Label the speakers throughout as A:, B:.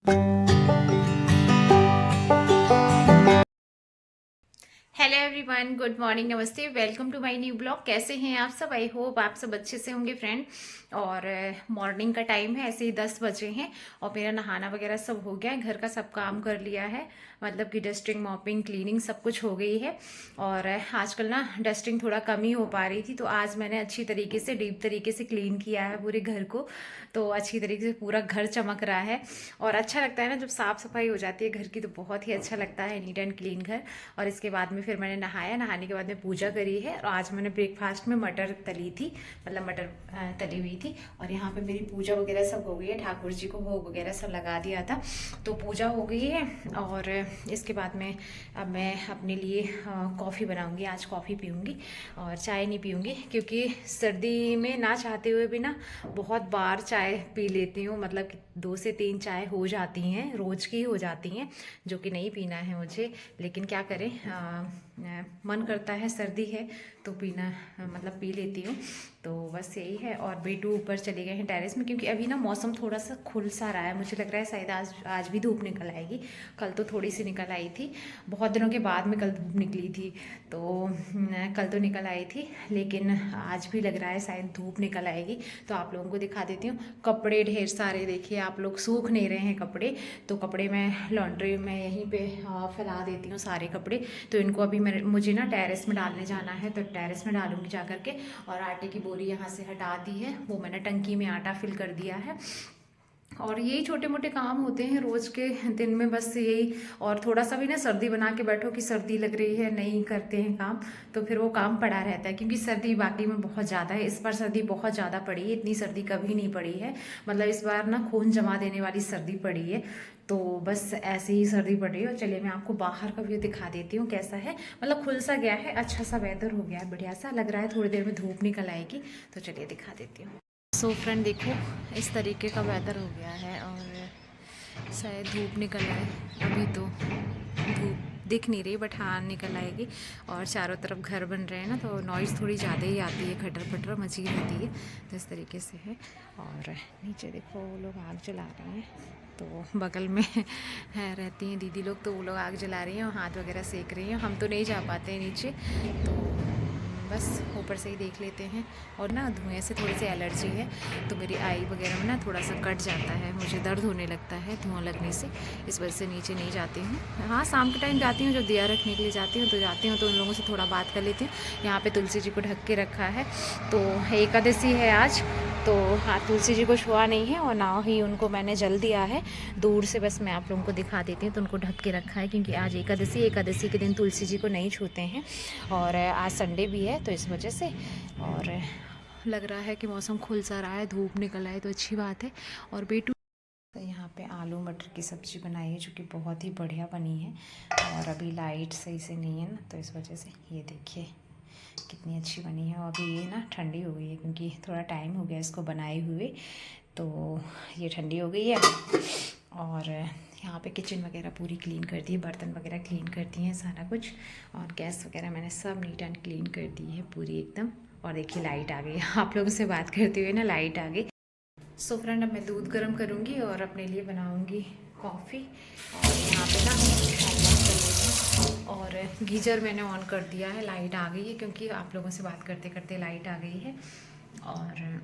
A: Hello everyone, good morning, नमस्ते, welcome to my new blog. कैसे हैं आप सब? आई होप आप सब अच्छे से होंगे फ्रेंड। और मॉर्निंग का टाइम है, ऐसे ही 10 बजे हैं और मेरा नहाना वगैरह सब हो गया है। घर का सब काम कर लिया है, मतलब कि डस्टिंग, मॉपिंग, क्लीनिंग सब कुछ हो गई है। और आजकल ना डस्टिंग थोड़ा कम ही हो पा रही थी, तो आज मैंने अच्छी तरीके से, डीप तरीके से क्लीन किया है पूरे घर को। तो अच्छी तरीके से पूरा घर चमक रहा है और अच्छा लगता है ना जब साफ़ सफाई हो जाती है घर की, तो बहुत ही अच्छा लगता है, नीट एंड क्लीन घर। और इसके बाद में फिर मैंने नहाया, नहाने के बाद में पूजा करी है। और आज मैंने ब्रेकफास्ट में मटर तली थी, मतलब मटर तली हुई थी। और यहाँ पे मेरी पूजा वगैरह सब हो गई है, ठाकुर जी को भोग वगैरह सब लगा दिया था, तो पूजा हो गई है। और इसके बाद में अब मैं अपने लिए कॉफ़ी बनाऊंगी। आज कॉफ़ी पीऊँगी और चाय नहीं पीऊँगी, क्योंकि सर्दी में ना चाहते हुए भी ना बहुत बार चाय पी लेती हूँ। मतलब कि 2 से 3 चाय हो जाती हैं, रोज़ की हो जाती हैं, जो कि नहीं पीना है मुझे। लेकिन क्या करें, मन करता है, सर्दी है तो पीना, मतलब पी लेती हूँ। तो बस यही है। और बेटू ऊपर चले गए हैं टेरेस में, क्योंकि अभी ना मौसम थोड़ा सा खुल सा रहा है। मुझे लग रहा है शायद आज भी धूप निकल आएगी। कल तो थोड़ी सी निकल आई थी, बहुत दिनों के बाद में कल धूप निकली थी, तो कल तो निकल आई थी, लेकिन आज भी लग रहा है शायद धूप निकल आएगी। तो आप लोगों को दिखा देती हूँ। कपड़े ढेर सारे, देखिए आप लोग, सूख नहीं रहे हैं कपड़े, तो कपड़े मैं लॉन्ड्री में यहीं पे फैला देती हूँ सारे कपड़े। तो इनको अभी मुझे ना टेरेस में डालने जाना है, तो टेरेस में डालूंगी जा करके। और आटे की बोरी यहाँ से हटा दी है, वो मैंने टंकी में आटा फिल कर दिया है। और यही छोटे मोटे काम होते हैं रोज के दिन में, बस यही। और थोड़ा सा भी ना सर्दी बना के बैठो कि सर्दी लग रही है, नहीं करते हैं काम, तो फिर वो काम पड़ा रहता है। क्योंकि सर्दी बाकी में बहुत ज़्यादा है, इस बार सर्दी बहुत ज़्यादा पड़ी है, इतनी सर्दी कभी नहीं पड़ी है। मतलब इस बार ना खून जमा देने वाली सर्दी पड़ी है। तो बस ऐसे ही सर्दी पड़ रही है। और चलिए मैं आपको बाहर का व्यू दिखा देती हूँ कैसा है। मतलब खुल सा गया है, अच्छा सा वेदर हो गया है, बढ़िया सा लग रहा है। थोड़ी देर में धूप निकल आएगी, तो चलिए दिखा देती हूँ। सो फ्रेंड देखो, इस तरीके का वेदर हो गया है और शायद धूप निकल आए। अभी तो धूप दिख नहीं रही, बट हाँ निकल आएगी। और चारों तरफ घर बन रहे हैं ना, तो नॉइज़ थोड़ी ज़्यादा ही आती है, खटर पटर मची रहती है, तो इस तरीके से है। और नीचे देखो वो लोग आग जला रहे हैं, तो बगल में है रहती हैं दीदी लोग, तो वो लोग आग जला रही हैं और हाथ वगैरह सेक रही हैं। हम तो नहीं जा पाते हैं नीचे, तो बस ऊपर से ही देख लेते हैं। और ना धुएं से थोड़ी सी एलर्जी है, तो मेरी आई वगैरह में ना थोड़ा सा कट जाता है, मुझे दर्द होने लगता है धुआं लगने से। इस वजह से नीचे नहीं जाती हूँ। हाँ शाम के टाइम जाती हूँ, जब दिया रखने के लिए जाती हूँ, तो जाती हूँ तो उन लोगों से थोड़ा बात कर लेती हूँ। यहाँ पे तुलसी जी को ढक के रखा है, तो एकादशी है आज, तो हाँ तुलसी जी को छुआ नहीं है और ना ही उनको मैंने जल दिया है। दूर से बस मैं आप लोगों को दिखा देती हूँ, तो उनको ढक के रखा है, क्योंकि आज एकादशी के दिन तुलसी जी को नहीं छूते हैं। और आज संडे भी है, तो इस वजह से। और लग रहा है कि मौसम खुल सा रहा है, धूप निकल आए तो अच्छी बात है। और बेटू, तो यहाँ पे आलू मटर की सब्ज़ी बनाई है, जो कि बहुत ही बढ़िया बनी है। और अभी लाइट सही से नहीं है ना, तो इस वजह से ये देखिए कितनी अच्छी बनी है। और अभी ये ना ठंडी हो गई है, क्योंकि थोड़ा टाइम हो गया इसको बनाए हुए, तो ये ठंडी हो गई है। और यहाँ पे किचन वगैरह पूरी क्लीन कर दी है, बर्तन वगैरह क्लीन कर दिए हैं सारा कुछ। और गैस वगैरह मैंने सब नीट एंड क्लीन कर दी है पूरी एकदम। और देखिए लाइट आ गई आप लोगों से बात करते हुए ना लाइट आ गई। सो फ्रेंड, अब मैं दूध गर्म करूँगी और अपने लिए बनाऊँगी कॉफ़ी। और यहाँ पे ना ऑन कर लेती हूँ, और गीज़र मैंने ऑन कर दिया है, लाइट आ गई है, क्योंकि आप लोगों से बात करते करते लाइट आ गई है। और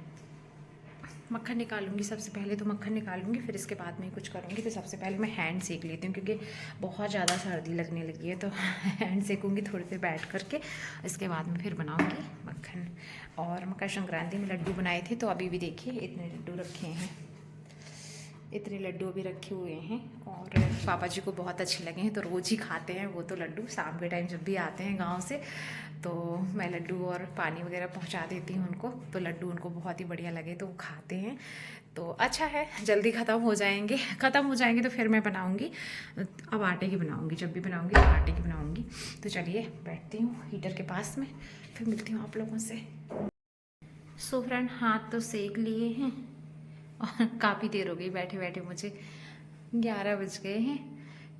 A: मक्खन निकालूंगी, सबसे पहले तो मक्खन निकालूंगी, फिर इसके बाद में कुछ करूँगी। तो सबसे पहले मैं हैंड सेक लेती हूँ, क्योंकि बहुत ज़्यादा सर्दी लगने लगी है, तो हैंड सेकूँगी थोड़ी देर बैठ करके। इसके बाद में फिर बनाऊँगी मक्खन। और मकर संक्रांति में लड्डू बनाए थे, तो अभी भी देखिए इतने लड्डू रखे हैं, इतने लड्डू भी रखे हुए हैं। और पापा जी को बहुत अच्छे लगे हैं, तो रोज़ ही खाते हैं वो तो लड्डू। शाम के टाइम जब भी आते हैं गांव से, तो मैं लड्डू और पानी वगैरह पहुंचा देती हूँ उनको, तो लड्डू उनको बहुत ही बढ़िया लगे, तो वो खाते हैं। तो अच्छा है, जल्दी ख़त्म हो जाएंगे, ख़त्म हो जाएंगे तो फिर मैं बनाऊँगी। अब आटे की बनाऊँगी, जब भी बनाऊँगी तो आटे की बनाऊँगी। तो चलिए बैठती हूँ हीटर के पास में, फिर मिलती हूँ आप लोगों से। सो फ्रेंड, हाथ तो सेक लिए हैं और काफ़ी देर हो गई बैठे बैठे, मुझे 11 बज गए हैं।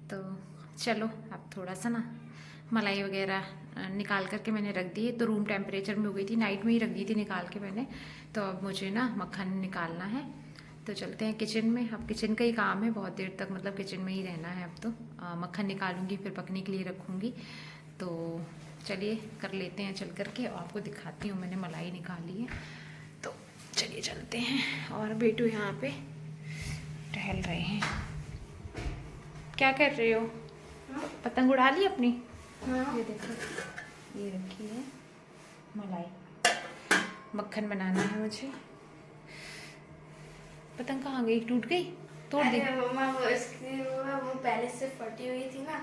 A: तो चलो अब थोड़ा सा ना मलाई वगैरह निकाल करके मैंने रख दी है, तो रूम टेम्परेचर में हो गई थी, नाइट में ही रख दी थी निकाल के मैंने। तो अब मुझे ना मक्खन निकालना है, तो चलते हैं किचन में। अब किचन का ही काम है, बहुत देर तक मतलब किचन में ही रहना है। अब तो मक्खन निकालूंगी, फिर पकने के लिए रखूँगी। तो चलिए कर लेते हैं चल करके, और आपको दिखाती हूँ। मैंने मलाई निकाली है, तो चलिए चलते हैं। और बेटू यहाँ पे टहल रहे हैं। क्या कर रहे हो? पतंग उड़ा ली अपनी? हाँ। ये देखो, ये रखी है मलाई। मक्खन बनाना है मुझे। पतंग कहाँ गई? टूट गई? तोड़ दी?
B: मम्मा वो पहले से फटी हुई थी ना,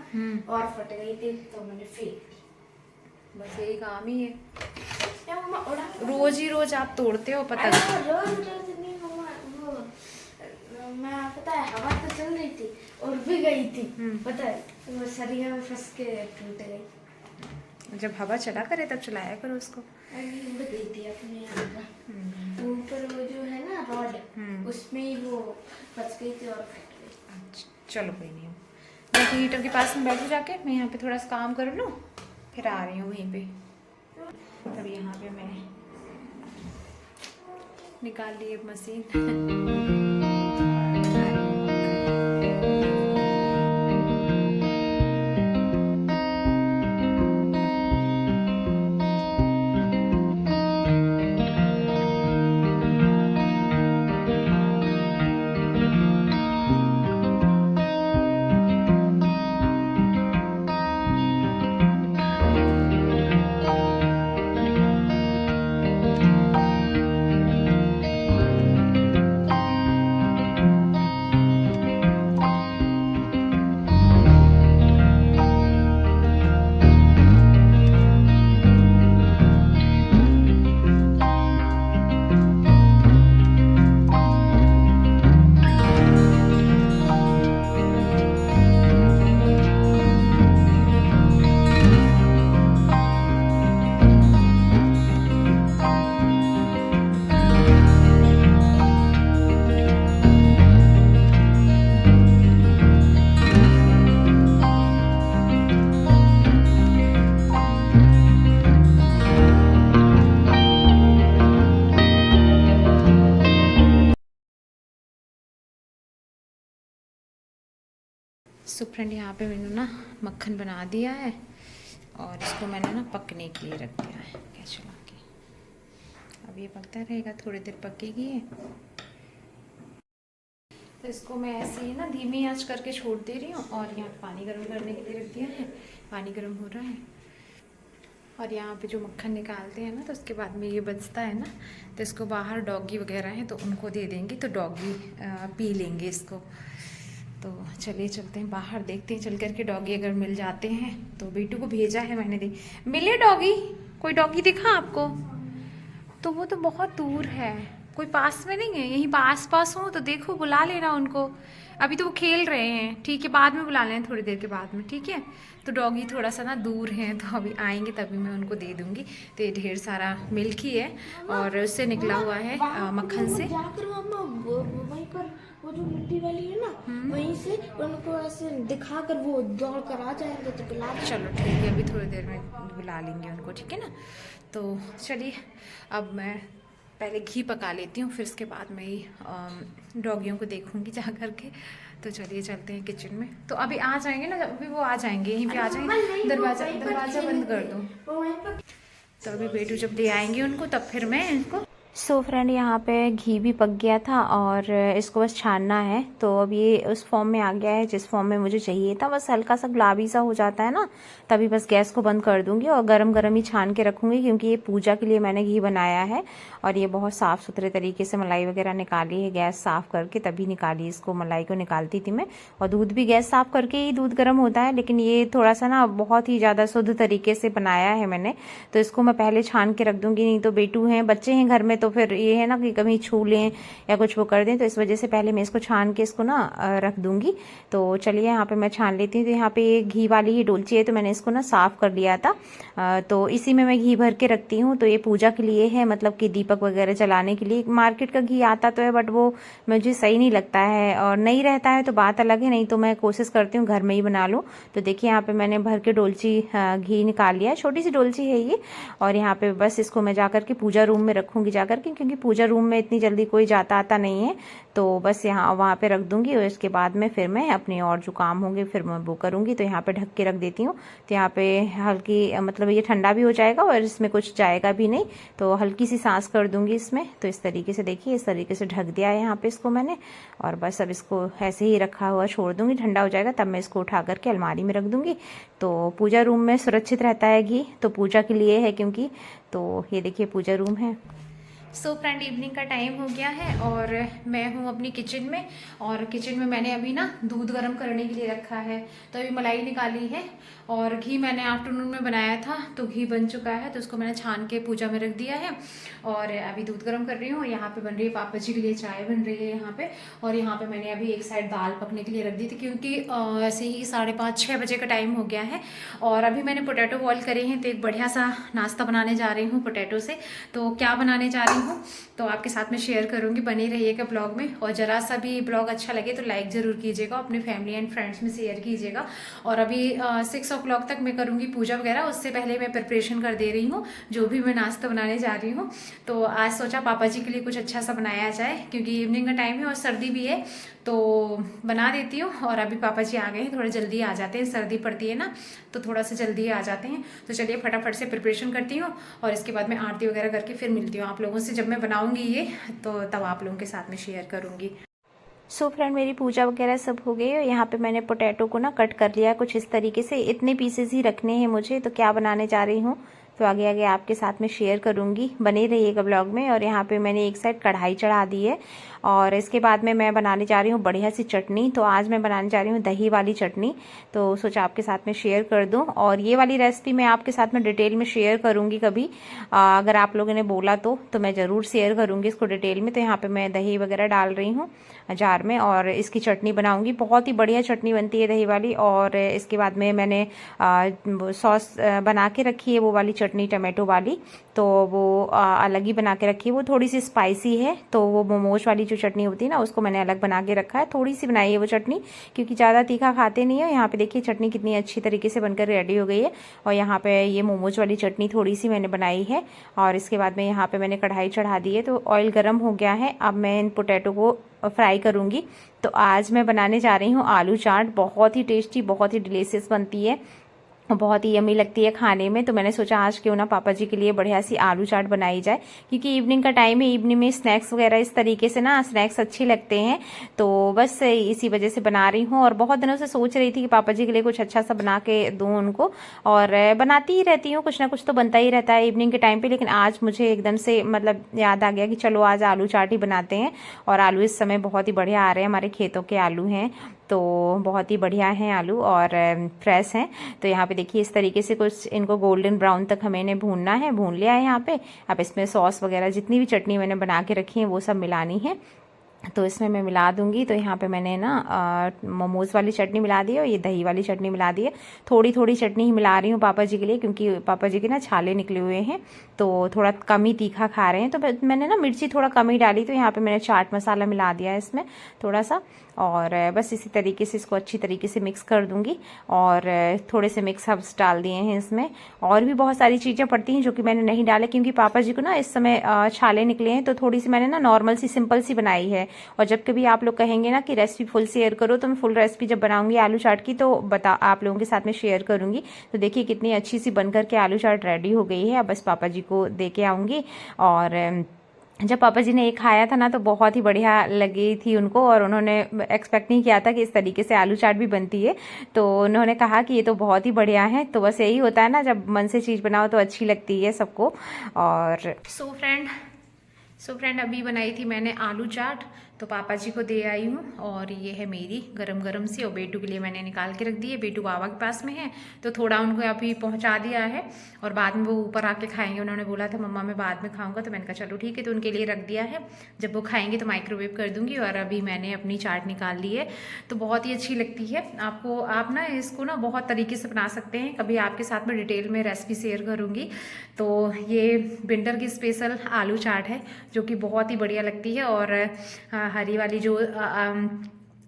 B: और फट गई थी तो मैंने फेंक दी।
A: बस यही काम ही है।
B: मम्मा उड़ा,
A: रोज ही रोज आप तोड़ते हो पतंग?
B: रोज नहीं मम्मा, वो मैं पता है हवा तो चल रही थी और भी गई थी, पता है वो सरिया में फंस के टूट गई।
A: जब हवा चला करे तब चलाया करो उसको।
B: उड़ गई थी अपने यहाँ का, ऊपर वो जो है ना रॉड, उसमें ही वो फंस गई थी और फट गई।
A: अच्छा चलो कोई नहीं, मैं हीटर के पास में बैठू जाके, मैं यहाँ पे थोड़ा सा काम कर लूँ, फिर आ रही हूँ वहीं पे। तब यहाँ पे मैं निकाल ली मशीन। सो फ्रेंड, यहाँ पे मैंने ना मक्खन बना दिया है, और इसको मैंने ना पकने के लिए रख दिया है गैस चला के। अब ये पकता रहेगा, थोड़ी देर पकेगी ये। तो इसको मैं ऐसे ही ना धीमी आंच करके छोड़ दे रही हूँ, और यहाँ पानी गर्म करने के लिए रख दिया है। पानी गर्म हो रहा है, और यहाँ पे जो मक्खन निकालते हैं ना, तो उसके बाद में ये बचता है ना, तो इसको बाहर डॉगी वगैरह हैं तो उनको दे देंगे, तो डॉगी पी लेंगे इसको। तो चलिए चलते हैं बाहर, देखते हैं चल करके डॉगी अगर मिल जाते हैं। तो बेटू को भेजा है मैंने, मिले डॉगी? कोई डॉगी दिखा आपको? तो वो तो बहुत दूर है, कोई पास में नहीं है। यहीं पास पास हो तो देखो, बुला लेना उनको। अभी तो वो खेल रहे हैं, ठीक है, बाद में बुला लेना थोड़ी देर के बाद में, ठीक है। तो डॉगी थोड़ा सा ना दूर है, तो अभी आएंगे तभी मैं उनको दे दूंगी। तो ये ढेर सारा मिल्क ही है, और उससे निकला हुआ है मक्खन से।
B: वहीं पर वो जो मिट्टी वाली है ना, वहीं से उनको ऐसे दिखा कर वो दौड़ कर आ जाएंगे तो बुला।
A: चलो ठीक है, अभी थोड़ी देर में बुला लेंगे उनको, ठीक है ना। तो चलिए, अब मैं पहले घी पका लेती हूँ, फिर उसके बाद मैं ही डॉगियों को देखूंगी जा करके। तो चलिए चलते हैं किचन में। तो अभी आ जाएंगे ना, अभी वो आ जाएंगे, यहीं पे आ जाएंगे। दरवाज़ा बंद कर दो। तो अभी बेटू जब ले आएंगे उनको, तब फिर मैं इनको। सो फ्रेंड, यहाँ पे घी भी पक गया था, और इसको बस छानना है। तो अब ये उस फॉर्म में आ गया है जिस फॉर्म में मुझे चाहिए था। बस हल्का सा गुलाबी सा हो जाता है ना, तभी बस गैस को बंद कर दूंगी, और गरम गरम ही छान के रखूंगी, क्योंकि ये पूजा के लिए मैंने घी बनाया है। और ये बहुत साफ़ सुथरे तरीके से मलाई वगैरह निकाली है, गैस साफ़ करके तभी निकाली। इसको मलाई को निकालती थी मैं, और दूध भी गैस साफ़ करके ही दूध गर्म होता है, लेकिन ये थोड़ा सा ना बहुत ही ज़्यादा शुद्ध तरीके से बनाया है मैंने। तो इसको मैं पहले छान के रख दूंगी, नहीं तो बेटू हैं, बच्चे हैं घर में, तो फिर ये है ना कि कभी छू लें या कुछ वो कर दें, तो इस वजह से पहले मैं इसको छान के इसको ना रख दूंगी। तो चलिए यहाँ पे मैं छान लेती हूँ। तो यहाँ पे ये घी वाली ही डोलची है, तो मैंने इसको ना साफ़ कर लिया था। तो इसी में मैं घी भर के रखती हूँ। तो ये पूजा के लिए है, मतलब कि दीपक वगैरह जलाने के लिए। मार्केट का घी आता तो है, बट वो मुझे सही नहीं लगता है, और नहीं रहता है तो बात अलग है, नहीं तो मैं कोशिश करती हूँ घर में ही बना लूँ। तो देखिए यहाँ पे मैंने भर के डोलची घी निकाल लिया है, छोटी सी डोलची है ये। और यहाँ पे बस इसको मैं जा करके पूजा रूम में रखूँगी जा करके, क्योंकि पूजा रूम में इतनी जल्दी कोई जाता आता नहीं है, तो बस यहाँ वहाँ पे रख दूँगी और इसके बाद में फिर मैं अपने और जो काम होंगे फिर मैं वो करूँगी। तो यहाँ पे ढक के रख देती हूँ। तो यहाँ पे हल्की मतलब ये ठंडा भी हो जाएगा और इसमें कुछ जाएगा भी नहीं, तो हल्की सी सांस कर दूँगी इसमें। तो इस तरीके से देखिए, इस तरीके से ढक दिया है यहाँ पे इसको मैंने, और बस अब इसको ऐसे ही रखा हुआ छोड़ दूँगी। ठंडा हो जाएगा तब मैं इसको उठा करके अलमारी में रख दूँगी। तो पूजा रूम में सुरक्षित रहता है घी, तो पूजा के लिए है क्योंकि। तो ये देखिए पूजा रूम है। सो फ्रेंड, इवनिंग का टाइम हो गया है और मैं हूँ अपनी किचन में। और किचन में मैंने अभी ना दूध गर्म करने के लिए रखा है, तो अभी मलाई निकाली है और घी मैंने आफ्टरनून में बनाया था, तो घी बन चुका है, तो उसको मैंने छान के पूजा में रख दिया है। और अभी दूध गर्म कर रही हूँ। यहाँ पे बन रही है पापा जी के लिए चाय बन रही है यहाँ पे। और यहाँ पे मैंने अभी एक साइड दाल पकने के लिए रख दी थी, क्योंकि ऐसे ही 5:30-6 बजे का टाइम हो गया है। और अभी मैंने पोटैटो बॉईल करे हैं, तो एक बढ़िया सा नाश्ता बनाने जा रही हूँ पोटैटो से। तो क्या बनाने जा रही हूँ तो आपके साथ में शेयर करूंगी, बने रहिएगा ब्लॉग में। और जरा सा भी ब्लॉग अच्छा लगे तो लाइक जरूर कीजिएगा, अपने फैमिली एंड फ्रेंड्स में शेयर कीजिएगा। और अभी 6 o'clock तक मैं करूंगी पूजा वगैरह, उससे पहले मैं प्रिपरेशन कर दे रही हूँ जो भी मैं नाश्ता बनाने जा रही हूँ। तो आज सोचा पापा जी के लिए कुछ अच्छा सा बनाया जाए, क्योंकि इवनिंग का टाइम है और सर्दी भी है, तो बना देती हूँ। और अभी पापा जी आ गए हैं, थोड़ा जल्दी आ जाते हैं, सर्दी पड़ती है ना तो थोड़ा सा जल्दी आ जाते हैं। तो चलिए फटाफट से प्रिपरेशन करती हूँ और इसके बाद मैं आरती वगैरह करके फिर मिलती हूँ आप लोगों से। जब मैं बनाऊंगी ये तो तब आप लोगों के साथ में शेयर करूंगी। सो फ्रेंड, मेरी पूजा वगैरह सब हो गई है। यहाँ पे मैंने पोटैटो को ना कट कर लिया कुछ इस तरीके से, इतने पीसेस ही रखने हैं मुझे। तो क्या बनाने जा रही हूँ तो आगे आगे आपके साथ में शेयर करूंगी, बने रहिएगा ब्लॉग में। और यहाँ पे मैंने एक साइड कढ़ाई चढ़ा दी है और इसके बाद में मैं बनाने जा रही हूँ बढ़िया सी चटनी। तो आज मैं बनाने जा रही हूँ दही वाली चटनी, तो सोचा आपके साथ में शेयर कर दूँ। और ये वाली रेसिपी मैं आपके साथ में डिटेल में शेयर करूँगी कभी, अगर आप लोगों ने बोला तो मैं ज़रूर शेयर करूँगी इसको डिटेल में। तो यहाँ पर मैं दही वगैरह डाल रही हूँ जार में और इसकी चटनी बनाऊंगी। बहुत ही बढ़िया चटनी बनती है दही वाली। और इसके बाद में मैंने सॉस बना के रखी है, वो वाली चटनी टमाटो वाली, तो वो अलग ही बना के रखी है। वो थोड़ी सी स्पाइसी है, तो वो मोमोज वाली जो चटनी होती है ना उसको मैंने अलग बना के रखा है। थोड़ी सी बनाई है वो चटनी, क्योंकि ज़्यादा तीखा खाते नहीं है। यहाँ पे देखिए चटनी कितनी अच्छी तरीके से बनकर रेडी हो गई है। और यहाँ पे ये मोमोज वाली चटनी थोड़ी सी मैंने बनाई है। और इसके बाद में यहाँ पे मैंने कढ़ाई चढ़ा दी है, तो ऑयल गर्म हो गया है। अब मैं इन पोटैटो को फ्राई करूंगी। तो आज मैं बनाने जा रही हूँ आलू चाट। बहुत ही टेस्टी, बहुत ही डिलीशियस बनती है, बहुत ही यम्मी लगती है खाने में। तो मैंने सोचा आज क्यों ना पापा जी के लिए बढ़िया सी आलू चाट बनाई जाए, क्योंकि इवनिंग का टाइम है, इवनिंग में स्नैक्स वगैरह इस तरीके से ना स्नैक्स अच्छे लगते हैं। तो बस इसी वजह से बना रही हूँ। और बहुत दिनों से सोच रही थी कि पापा जी के लिए कुछ अच्छा सा बना के दूँ उनको, और बनाती ही रहती हूँ, कुछ ना कुछ तो बनता ही रहता है इवनिंग के टाइम पे। लेकिन आज मुझे एकदम से मतलब याद आ गया कि चलो आज आलू चाट ही बनाते हैं। और आलू इस समय बहुत ही बढ़िया आ रहे हैं, हमारे खेतों के आलू हैं, तो बहुत ही बढ़िया हैं आलू और फ्रेश हैं। तो यहाँ पे देखिए इस तरीके से कुछ इनको गोल्डन ब्राउन तक हमें इन्हें भूनना है, भून लिया है यहाँ पे। अब इसमें सॉस वगैरह जितनी भी चटनी मैंने बना के रखी है वो सब मिलानी है, तो इसमें मैं मिला दूंगी। तो यहाँ पे मैंने ना मोमोज वाली चटनी मिला दी है और ये दही वाली चटनी मिला दी है। थोड़ी थोड़ी चटनी ही मिला रही हूँ पापा जी के लिए, क्योंकि पापा जी के ना छाले निकले हुए हैं, तो थोड़ा कम ही तीखा खा रहे हैं। तो मैंने ना मिर्ची थोड़ा कम ही डाली, तो यहाँ पे मैंने चाट मसाला मिला दिया है इसमें थोड़ा सा। और बस इसी तरीके से इसको अच्छी तरीके से मिक्स कर दूंगी। और थोड़े से मिक्स हर्ब्स डाल दिए हैं इसमें, और भी बहुत सारी चीज़ें पड़ती हैं जो कि मैंने नहीं डाले, क्योंकि पापा जी को ना इस समय छाले निकले हैं। तो थोड़ी सी मैंने ना नॉर्मल सी सिंपल सी बनाई है। और जब कभी आप लोग कहेंगे ना कि रेसिपी फुल शेयर करो, तो मैं फुल रेसिपी जब बनाऊंगी आलू चाट की तो आप लोगों के साथ में शेयर करूंगी। तो देखिए कितनी अच्छी सी बनकर के आलू चाट रेडी हो गई है। अब बस पापा जी को दे के आऊँगी। और जब पापा जी ने एक खाया था ना तो बहुत ही बढ़िया लगी थी उनको, और उन्होंने एक्सपेक्ट नहीं किया था कि इस तरीके से आलू चाट भी बनती है। तो उन्होंने कहा कि ये तो बहुत ही बढ़िया है। तो बस यही होता है ना, जब मन से चीज़ बनाओ तो अच्छी लगती है सबको। और सो फ्रेंड अभी बनाई थी मैंने आलू चाट, तो पापा जी को दे आई हूँ। और ये है मेरी गरम गरम सी, और बेटू के लिए मैंने निकाल के रख दी है। बेटू बाबा के पास में है, तो थोड़ा उनको अभी पहुँचा दिया है, और बाद में वो ऊपर आके खाएंगे। उन्होंने बोला था मम्मा मैं बाद में खाऊंगा, तो मैंने कहा चलो ठीक है, तो उनके लिए रख दिया है। जब वो खाएंगे तो माइक्रोवेव कर दूंगी। और अभी मैंने अपनी चाट निकाल ली है, तो बहुत ही अच्छी लगती है। आप ना इसको ना बहुत तरीके से बना सकते हैं, कभी आपके साथ में डिटेल में रेसिपी शेयर करूँगी। तो ये विंटर की स्पेशल आलू चाट है, जो कि बहुत ही बढ़िया लगती है। और हरी वाली जो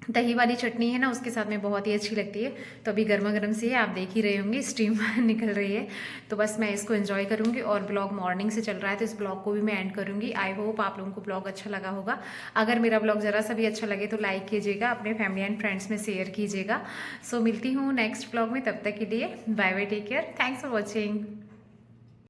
A: दही वाली चटनी है ना, उसके साथ में बहुत ही अच्छी लगती है। तो अभी गर्मा गर्म सी है, आप देख ही रहे होंगे स्टीम निकल रही है। तो बस मैं इसको एंजॉय करूँगी और ब्लॉग मॉर्निंग से चल रहा है तो इस ब्लॉग को भी मैं एंड करूँगी। आई होप आप लोगों को ब्लॉग अच्छा लगा होगा। अगर मेरा ब्लॉग ज़रा सा भी अच्छा लगे तो लाइक कीजिएगा, अपने फैमिली एंड फ्रेंड्स में शेयर कीजिएगा। सो मिलती हूँ नेक्स्ट ब्लॉग में, तब तक के लिए bye bye, take care, thanks for watching.